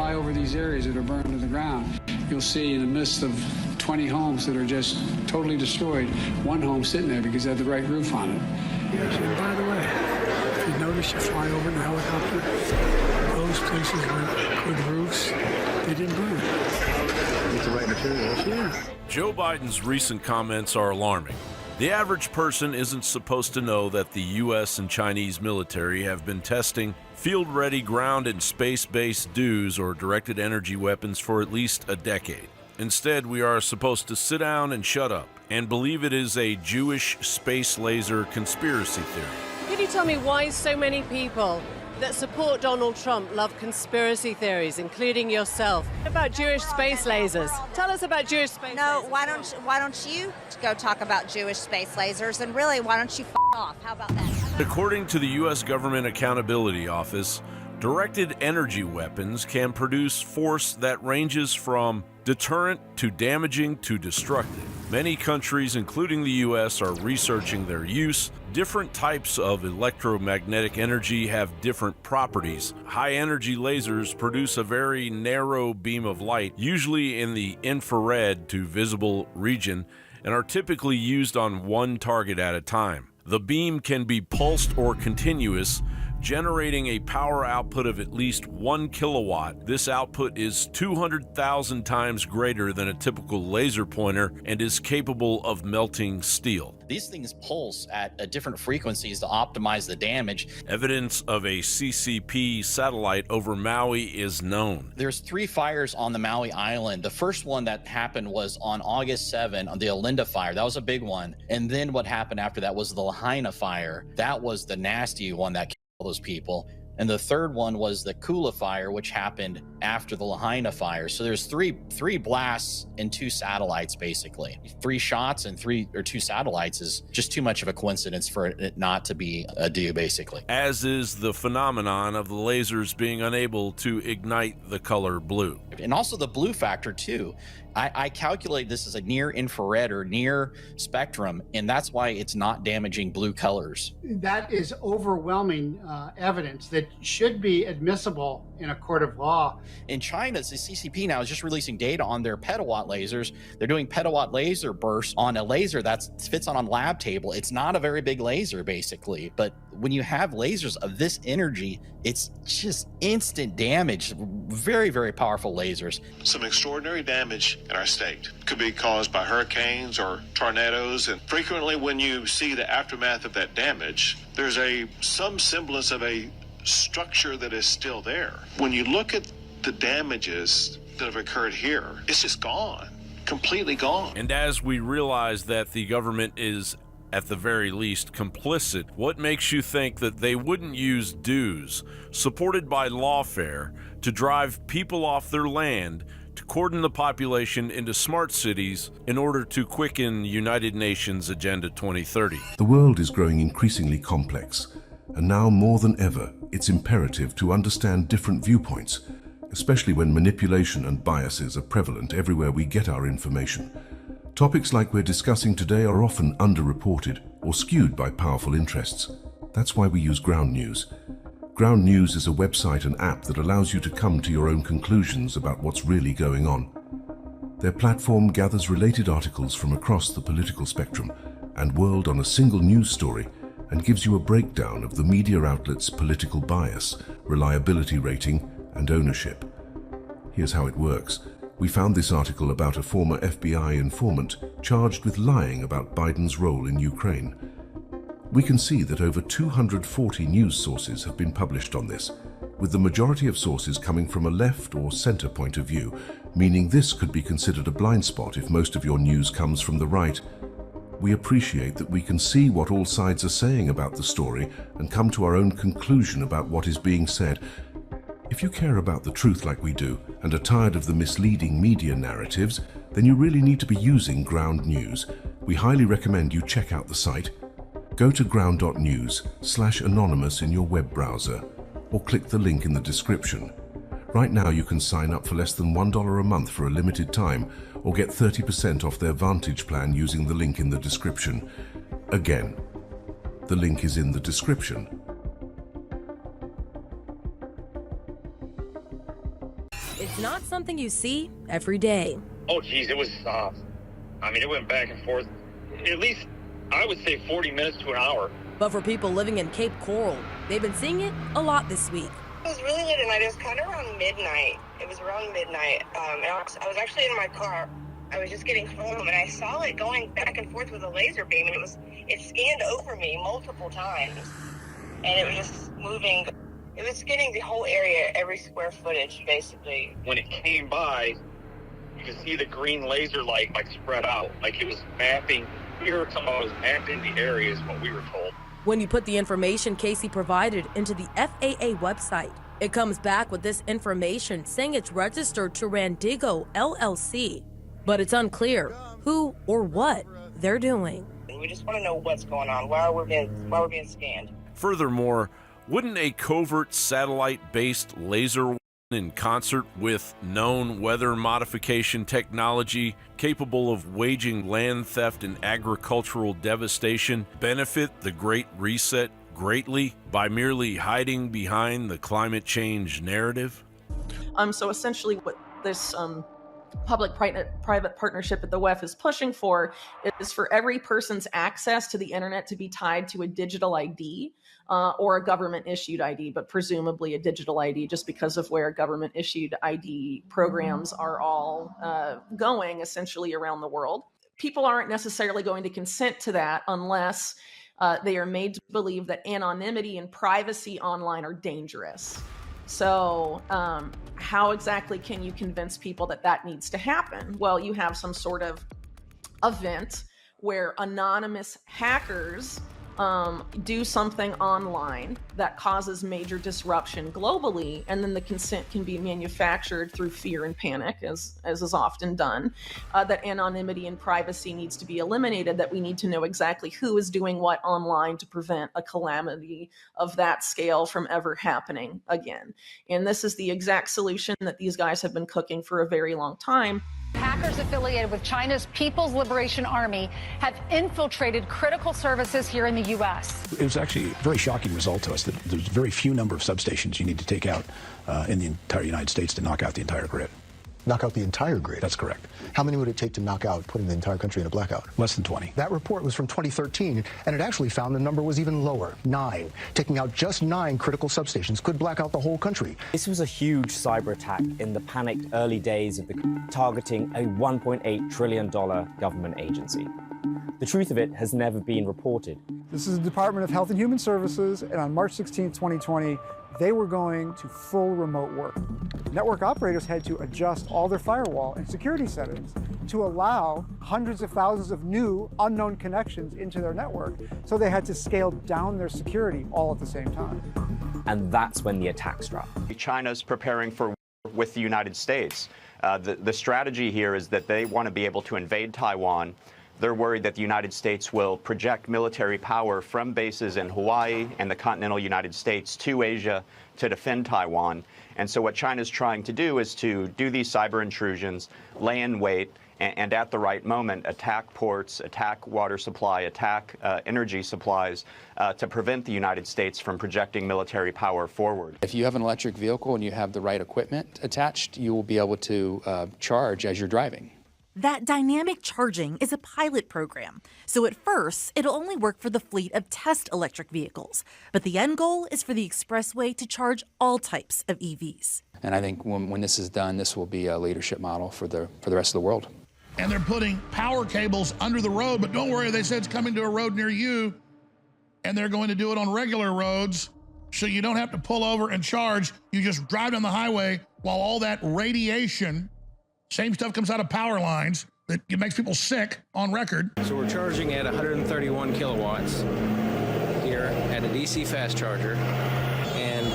fly over these areas that are burned to the ground, you'll see in the midst of 20 homes that are just totally destroyed, one home sitting there because it had the right roof on it. Yes, and by the way, if you notice you fly over in the helicopter, those places with good roofs, they didn't burn. It's the right materials. Yeah. Joe Biden's recent comments are alarming. The average person isn't supposed to know that the U.S. and Chinese military have been testing field-ready ground and space-based DEWs, or directed energy weapons, for at least a decade. Instead, we are supposed to sit down and shut up and believe it is a Jewish space laser conspiracy theory. Can you tell me why so many people that support Donald Trump love conspiracy theories, including yourself? About Jewish space lasers. Tell us about Jewish space lasers. Why don't you go talk about Jewish space lasers, and really, why don't you f off? How about that? According to the U.S. Government Accountability Office, directed energy weapons can produce force that ranges from deterrent to damaging to destructive. Many countries, including the U.S., are researching their use. Different types of electromagnetic energy have different properties. High-energy lasers produce a very narrow beam of light, usually in the infrared to visible region, and are typically used on one target at a time. The beam can be pulsed or continuous, generating a power output of at least 1 kilowatt. This output is 200,000 times greater than a typical laser pointer and is capable of melting steel. These things pulse at different frequencies to optimize the damage. Evidence of a CCP satellite over Maui is known. There's 3 fires on the Maui Island. The first one that happened was on August 7 on the Olinda fire. That was a big one. And then what happened after that was the Lahaina fire. That was the nasty one that killed all those people. And the third one was the Kula fire, which happened after the Lahaina fire. So there's three blasts and 2 satellites, basically. 3 shots and 2 satellites is just too much of a coincidence for it not to be a DEW, basically. As is the phenomenon of the lasers being unable to ignite the color blue. And also the blue factor, too. I calculate this as a near infrared or near spectrum, and that's why it's not damaging blue colors. That is overwhelming evidence that should be admissible in a court of law. In China, the CCP now is just releasing data on their petawatt lasers. They're doing petawatt laser bursts on a laser that fits on a lab table. It's not a very big laser, basically, but when you have lasers of this energy, it's just instant damage. Very, very powerful lasers. Some extraordinary damage in our state could be caused by hurricanes or tornadoes, and frequently when you see the aftermath of that damage, there's some semblance of a structure that is still there. When you look at the damages that have occurred here, it's just gone, completely gone. And as we realize that the government is at the very least complicit, what makes you think that they wouldn't use DEWs supported by lawfare to drive people off their land, to cordon the population into smart cities in order to quicken United Nations Agenda 2030? The world is growing increasingly complex, and now more than ever, it's imperative to understand different viewpoints, especially when manipulation and biases are prevalent everywhere we get our information. Topics like we're discussing today are often underreported or skewed by powerful interests. That's why we use Ground News. Ground News is a website and app that allows you to come to your own conclusions about what's really going on. Their platform gathers related articles from across the political spectrum and world on a single news story and gives you a breakdown of the media outlet's political bias, reliability rating, and ownership. Here's how it works. We found this article about a former FBI informant charged with lying about Biden's role in Ukraine. We can see that over 240 news sources have been published on this, with the majority of sources coming from a left or center point of view, meaning this could be considered a blind spot if most of your news comes from the right. We appreciate that we can see what all sides are saying about the story and come to our own conclusion about what is being said. If you care about the truth like we do and are tired of the misleading media narratives, then you really need to be using Ground News. We highly recommend you check out the site. Go to ground.news/anonymous in your web browser or click the link in the description. Right now you can sign up for less than $1 a month for a limited time or get 30% off their Vantage plan using the link in the description. Again, the link is in the description. it's not something you see every day. Oh, geez, it was, it went back and forth. At least, I would say 40 minutes to an hour. But for people living in Cape Coral, they've been seeing it a lot this week. It was really late at night. It was kind of around midnight. It was around midnight. And I was actually in my car. I was just getting home, and I saw it going back and forth with a laser beam, and it scanned over me multiple times. And it was just moving. It was scanning the whole area, every square footage, basically. When it came by, you could see the green laser light spread out. Like it was mapping. We were told it was mapping the areas, what we were told. When you put the information Casey provided into the FAA website, it comes back with this information saying it's registered to Randigo LLC. But it's unclear who or what they're doing. We just want to know what's going on, why we're being scanned. Furthermore, wouldn't a covert satellite-based laser weapon in concert with known weather modification technology capable of waging land theft and agricultural devastation benefit the Great Reset greatly by merely hiding behind the climate change narrative? So essentially what this public-private partnership at the WEF is pushing for is for every person's access to the internet to be tied to a digital ID or a government-issued ID, but presumably a digital ID just because of where government-issued ID programs are all going essentially around the world. People aren't necessarily going to consent to that unless they are made to believe that anonymity and privacy online are dangerous. So how exactly can you convince people that that needs to happen? Well, you have some sort of event where anonymous hackers do something online that causes major disruption globally, and then the consent can be manufactured through fear and panic, as is often done, that anonymity and privacy needs to be eliminated, that we need to know exactly who is doing what online to prevent a calamity of that scale from ever happening again. And this is the exact solution that these guys have been cooking for a very long time. Hackers affiliated with China's People's Liberation Army have infiltrated critical services here in the U.S. It was actually a very shocking result to us that there's very few number of substations you need to take out in the entire United States to knock out the entire grid. Knock out the entire grid? That's correct. How many would it take to knock out, putting the entire country in a blackout? Less than 20. That report was from 2013, and it actually found the number was even lower, 9. Taking out just 9 critical substations could black out the whole country. This was a huge cyber attack in the panicked early days of targeting a $1.8 trillion government agency. The truth of it has never been reported. This is the Department of Health and Human Services, and on March 16, 2020, they were going to full remote work. Network operators had to adjust all their firewall and security settings to allow hundreds of thousands of new unknown connections into their network, so they had to scale down their security all at the same time. And that's when the attack struck. China's preparing for war with the United States. The strategy here is that they want to be able to invade Taiwan. They're worried that the United States will project military power from bases in Hawaii and the continental United States to Asia to defend Taiwan. And so what China's trying to do is to do these cyber intrusions, lay in wait, and at the right moment attack ports, attack water supply, attack energy supplies to prevent the United States from projecting military power forward. If you have an electric vehicle and you have the right equipment attached, you will be able to charge as you're driving. That dynamic charging is a pilot program, so at first it'll only work for the fleet of test electric vehicles. But the end goal is for the expressway to charge all types of EVs. And I think when this is done, this will be a leadership model for the rest of the world. And they're putting power cables under the road, but don't worry, they said it's coming to a road near you, and they're going to do it on regular roads, so you don't have to pull over and charge. You just drive down the highway while all that radiation, same stuff comes out of power lines that it makes people sick on record. So we're charging at 131 kilowatts here at a DC fast charger, and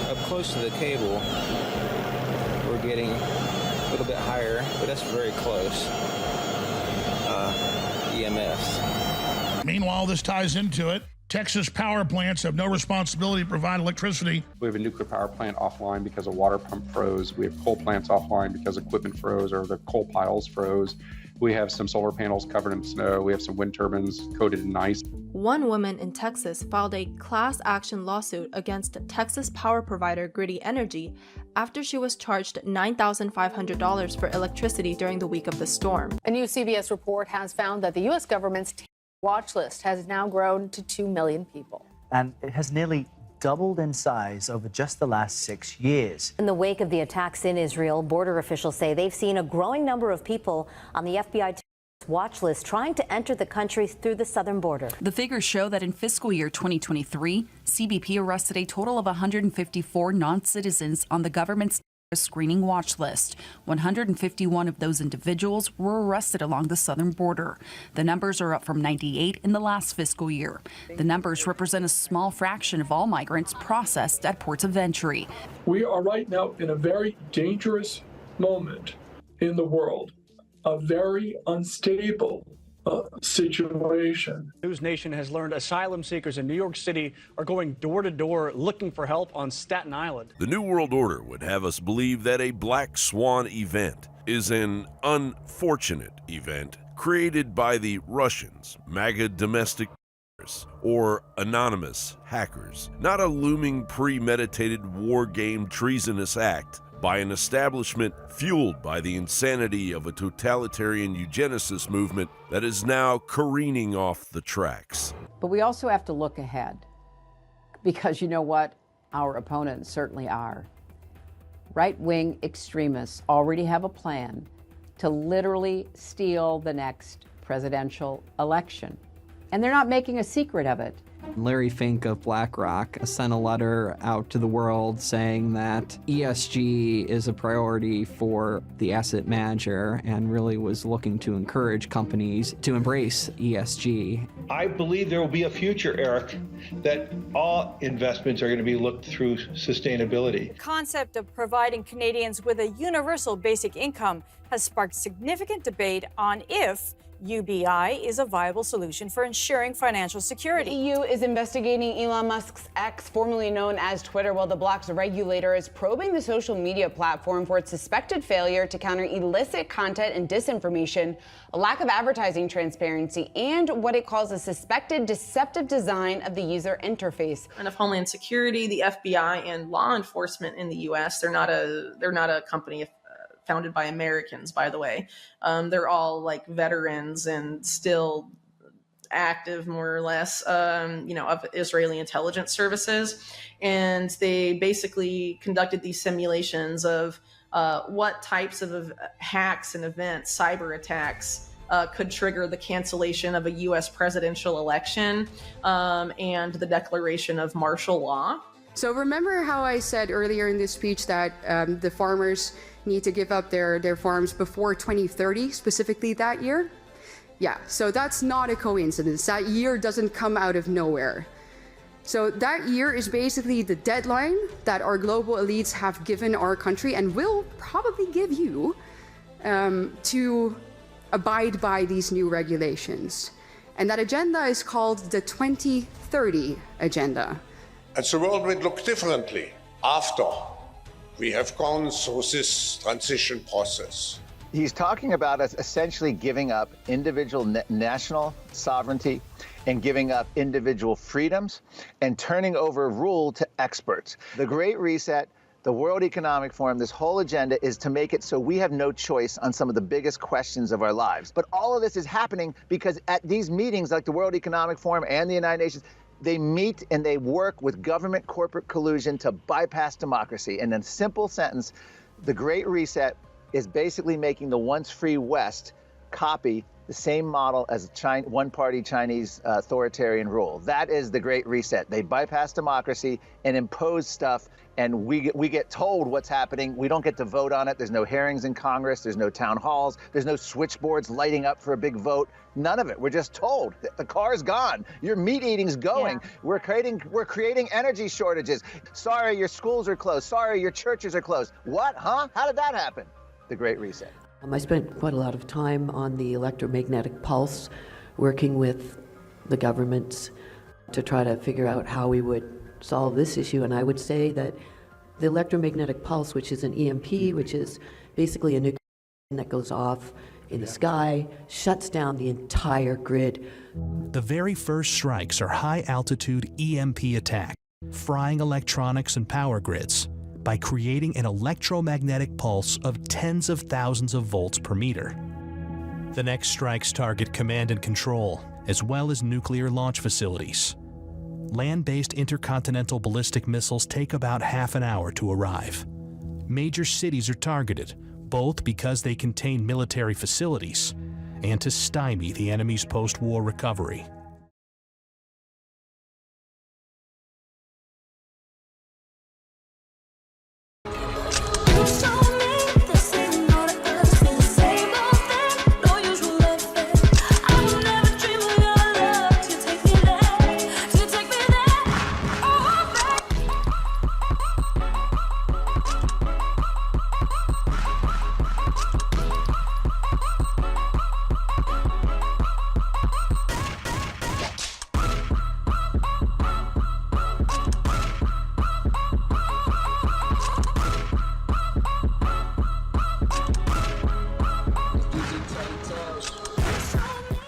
up close to the cable, we're getting a little bit higher, but that's very close, EMFs. Meanwhile, this ties into it. Texas power plants have no responsibility to provide electricity. We have a nuclear power plant offline because a water pump froze. We have coal plants offline because equipment froze or the coal piles froze. We have some solar panels covered in snow. We have some wind turbines coated in ice. One woman in Texas filed a class action lawsuit against Texas power provider Griddy Energy after she was charged $9,500 for electricity during the week of the storm. A new CBS report has found that the U.S. government's watch list has now grown to 2 million people. And it has nearly doubled in size over just the last 6 years. In the wake of the attacks in Israel, border officials say they've seen a growing number of people on the FBI watch list trying to enter the country through the southern border. The figures show that in fiscal year 2023, CBP arrested a total of 154 non-citizens on the government's screening watch list. 151 of those individuals were arrested along the southern border. The numbers are up from 98 in the last fiscal year. The numbers represent a small fraction of all migrants processed at ports of entry. We are right now in a very dangerous moment in the world, a very unstable situation. News Nation has learned asylum seekers in New York City are going door to door looking for help on Staten Island. The New World Order would have us believe that a black swan event is an unfortunate event created by the Russians, MAGA domestic or anonymous hackers, not a looming premeditated war game treasonous act by an establishment fueled by the insanity of a totalitarian eugenicist movement that is now careening off the tracks. But we also have to look ahead, because you know what? Our opponents certainly are. Right-wing extremists already have a plan to literally steal the next presidential election. And they're not making a secret of it. Larry Fink of BlackRock sent a letter out to the world saying that ESG is a priority for the asset manager and really was looking to encourage companies to embrace ESG. I believe there will be a future, Eric, that all investments are going to be looked through sustainability. The concept of providing Canadians with a universal basic income has sparked significant debate on if UBI is a viable solution for ensuring financial security. The EU is investigating Elon Musk's X, formerly known as Twitter, while the bloc's regulator is probing the social media platform for its suspected failure to counter illicit content and disinformation, a lack of advertising transparency, and what it calls a suspected deceptive design of the user interface. And of Homeland Security, the FBI, and law enforcement in the U.S. They're not a company founded by Americans, by the way. They're all like veterans and still active, more or less, of Israeli intelligence services. And they basically conducted these simulations of what types of hacks and events, cyber attacks, could trigger the cancellation of a U.S. presidential election and the declaration of martial law. So remember how I said earlier in this speech that the farmers need to give up their farms before 2030, specifically that year? Yeah, so that's not a coincidence. That year doesn't come out of nowhere. So that year is basically the deadline that our global elites have given our country and will probably give you to abide by these new regulations. And that agenda is called the 2030 Agenda. And the world will look differently after we have gone through this transition process. He's talking about us essentially giving up individual national sovereignty and giving up individual freedoms and turning over rule to experts. The Great Reset, the World Economic Forum, this whole agenda is to make it so we have no choice on some of the biggest questions of our lives. But all of this is happening because at these meetings like the World Economic Forum and the United Nations, they meet and they work with government corporate collusion to bypass democracy. And in a simple sentence, the Great Reset is basically making the once free West copy the same model as one-party Chinese authoritarian rule. That is the Great Reset. They bypass democracy and impose stuff, and we get told what's happening. We don't get to vote on it. There's no hearings in Congress. There's no town halls. There's no switchboards lighting up for a big vote. None of it. We're just told the car's gone. Your meat eating's going. Yeah. We're creating energy shortages. Sorry, your schools are closed. Sorry, your churches are closed. What? Huh? How did that happen? The Great Reset. I spent quite a lot of time on the electromagnetic pulse, working with the governments to try to figure out how we would solve this issue. And I would say that the electromagnetic pulse, which is an EMP, which is basically a nuclear that goes off in the sky, shuts down the entire grid. The very first strikes are high-altitude EMP attacks, frying electronics and power grids. by creating an electromagnetic pulse of tens of thousands of volts per meter. The next strikes target command and control, as well as nuclear launch facilities. Land-based intercontinental ballistic missiles take about half an hour to arrive. Major cities are targeted, both because they contain military facilities and to stymie the enemy's post-war recovery.